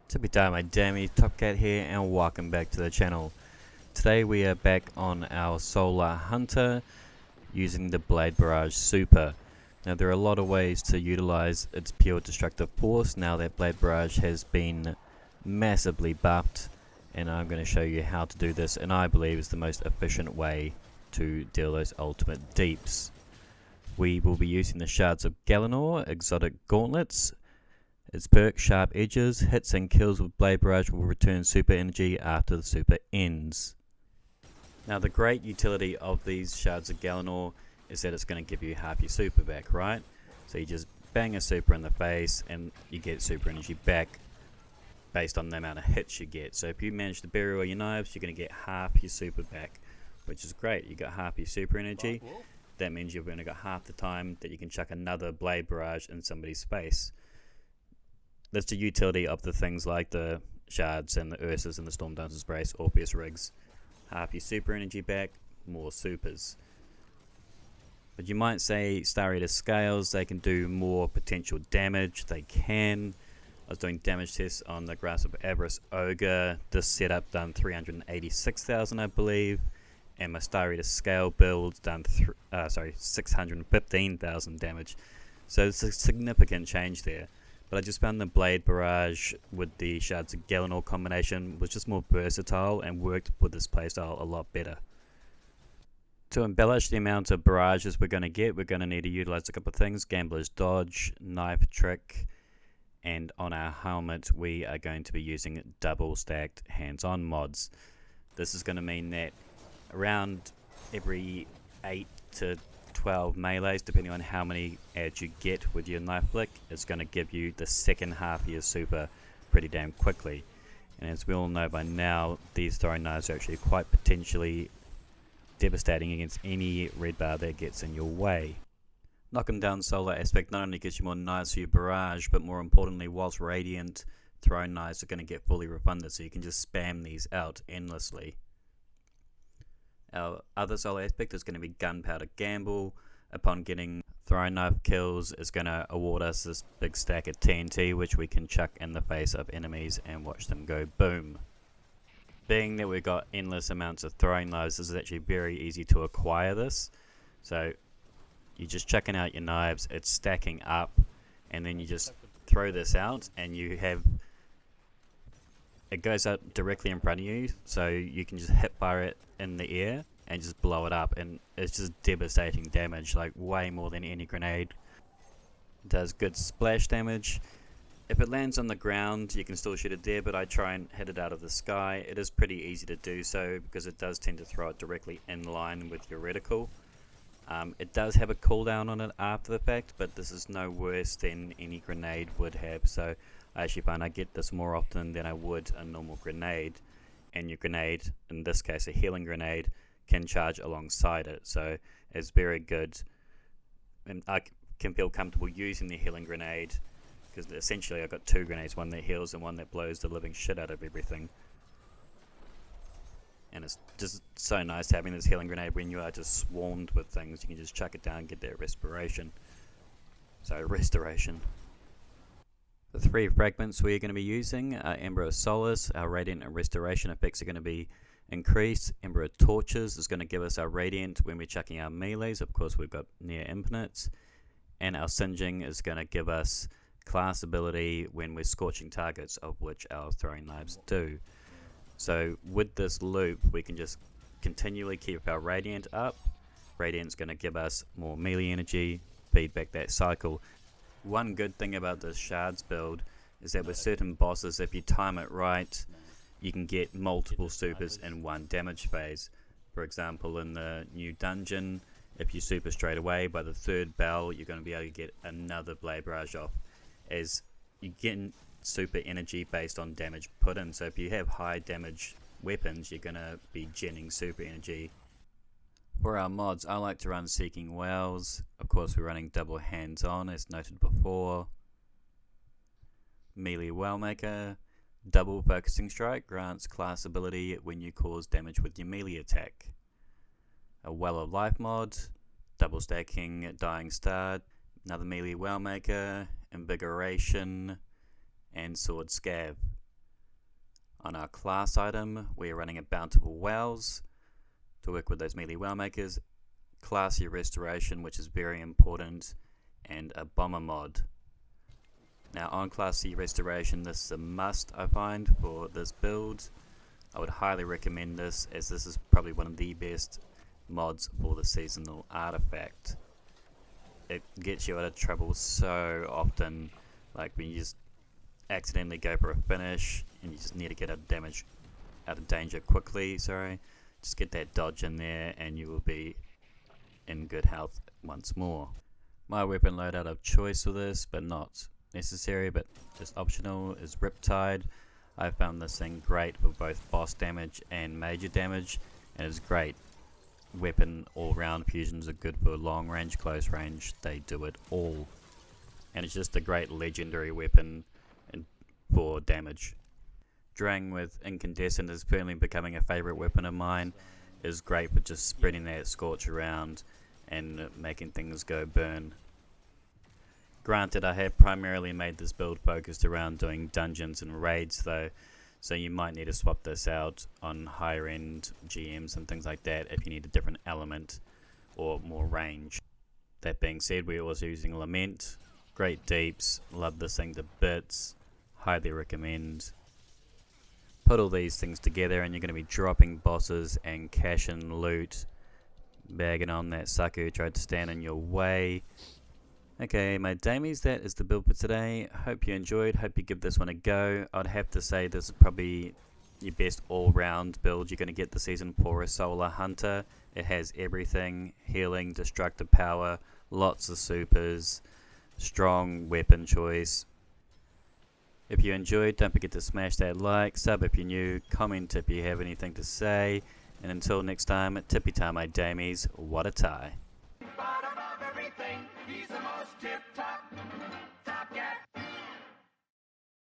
Tippy time, my dammy Top Cat here, and welcome back to the channel. Today we are back on our Solar Hunter using the Blade Barrage Super. Now there are a lot of ways to utilize its pure destructive force now that Blade Barrage has been massively buffed, and I'm going to show you how to do this, and I believe is the most efficient way to deal those ultimate deeps. We will be using the Shards of Galanor exotic gauntlets. Its perk, Sharp Edges, hits and kills with Blade Barrage will return super energy after the super ends. Now the great utility of these Shards of Galanor is that it's going to give you half your super back, right? So you just bang a super in the face and you get super energy back based on the amount of hits you get. So if you manage to bury all your knives, you're going to get half your super back, which is great. You got half your super energy. That means you've only got half the time that you can chuck another Blade Barrage in somebody's face. That's the utility of the things like the Shards and the Ursas and the Storm Dancer's Brace, Orpheus Rigs. Half your super energy back, more supers. But you might say Star Eater Scales, they can do more potential damage. They can. I was doing damage tests on the Grasp of Avarice Ogre. This setup done 386,000 I believe. And my Star Eater Scale build done 615,000 damage. So it's a significant change there. But I just found the Blade Barrage with the Shards of Galanor combination was just more versatile and worked with this playstyle a lot better. To embellish the amount of barrages we're going to get, we're going to need to utilize a couple of things: Gambler's Dodge, Knife Trick, and on our helmet we are going to be using double stacked hands-on mods. This is going to mean that around every 8 to 12 melees, depending on how many ads you get with your knife flick, it's going to give you the second half of your super pretty damn quickly. And as we all know by now, these throwing knives are actually quite potentially devastating against any red bar that gets in your way. Knocking down solar aspect not only gets you more knives for your barrage, but more importantly, whilst radiant, throwing knives are going to get fully refunded, so you can just spam these out endlessly. Our other solar aspect is going to be Gunpowder Gamble. Upon getting throwing knife kills, is going to award us this big stack of TNT, which we can chuck in the face of enemies and watch them go boom. Being that we've got endless amounts of throwing knives, this is actually very easy to acquire this. So you're just chucking out your knives, it's stacking up, and then you just throw this out and you have it goes out directly in front of you, so you can just hip fire it in the air and just blow it up, and it's just devastating damage, like way more than any grenade. It does good splash damage. If it lands on the ground, you can still shoot it there, but I try and hit it out of the sky. It is pretty easy to do so because it does tend to throw it directly in line with your reticle. It does have a cooldown on it after the fact, but this is no worse than any grenade would have, so I actually find I get this more often than I would a normal grenade, and your grenade, in this case a healing grenade, can charge alongside it, so it's very good, and I can feel comfortable using the healing grenade because essentially I've got two grenades, one that heals and one that blows the living shit out of everything. And it's just so nice having this healing grenade when you are just swarmed with things. You can just chuck it down and get that restoration. The three fragments we're going to be using are Ember of Solace. Our Radiant and Restoration effects are going to be increased. Ember of Torches is going to give us our Radiant when we're chucking our melees. Of course, we've got Near Infinites. And our Singeing is going to give us class ability when we're scorching targets, of which our throwing knives do. So with this loop, we can just continually keep our Radiant up. Radiant's going to give us more melee energy, feed back that cycle. One good thing about this Shards build is that with certain bosses, if you time it right, you can get multiple supers in one damage phase. For example, in the new dungeon, if you super straight away, by the third bell, you're going to be able to get another Blade Barrage off, as you get super energy based on damage put in. So if you have high damage weapons, you're going to be genning super energy. For our mods, I like to run Seeking Wells. Of course, we're running double hands-on as noted before. Melee Wellmaker. Double Focusing Strike grants class ability when you cause damage with your melee attack. A Well of Life mod. Double stacking Dying Star. Another melee Wellmaker. Invigoration. And Sword Scav. On our class item, we are running a Bountiful Whales to work with those melee whale makers, Classy Restoration, which is very important, and a Bomber mod. Now on Classy Restoration, this is a must I find for this build. I would highly recommend this, as this is probably one of the best mods for the seasonal artifact. It gets you out of trouble so often, like when you just accidentally go for a finish and you just need to get out of danger quickly, just get that dodge in there and you will be in good health once more. My weapon loadout of choice for this, but not necessary but just optional, is Riptide. I found this thing great for both boss damage and major damage, and it's great weapon all round. Fusions are good for long range, close range, they do it all, and it's just a great legendary weapon for damage. Drang with Incandescent is firmly becoming a favourite weapon of mine. It is great for just spreading that scorch around and making things go burn. Granted, I have primarily made this build focused around doing dungeons and raids though, so you might need to swap this out on higher end GMs and things like that if you need a different element or more range. That being said, we're also using Lament. Great deeps, love this thing to bits, highly recommend. Put all these things together and you're going to be dropping bosses and cashing loot, bagging on that sucker who tried to stand in your way. Okay, my damies, that is the build for today. Hope you enjoyed, hope you give this one a go. I'd have to say this is probably your best all-round build you're going to get this season for a Solar Hunter. It has everything: healing, destructive power, lots of supers, strong weapon choice. If you enjoyed, don't forget to smash that like, sub if you're new, comment if you have anything to say, and until next time, tippy time my damies, what a tie. Bottom of everything, he's the most tip-top.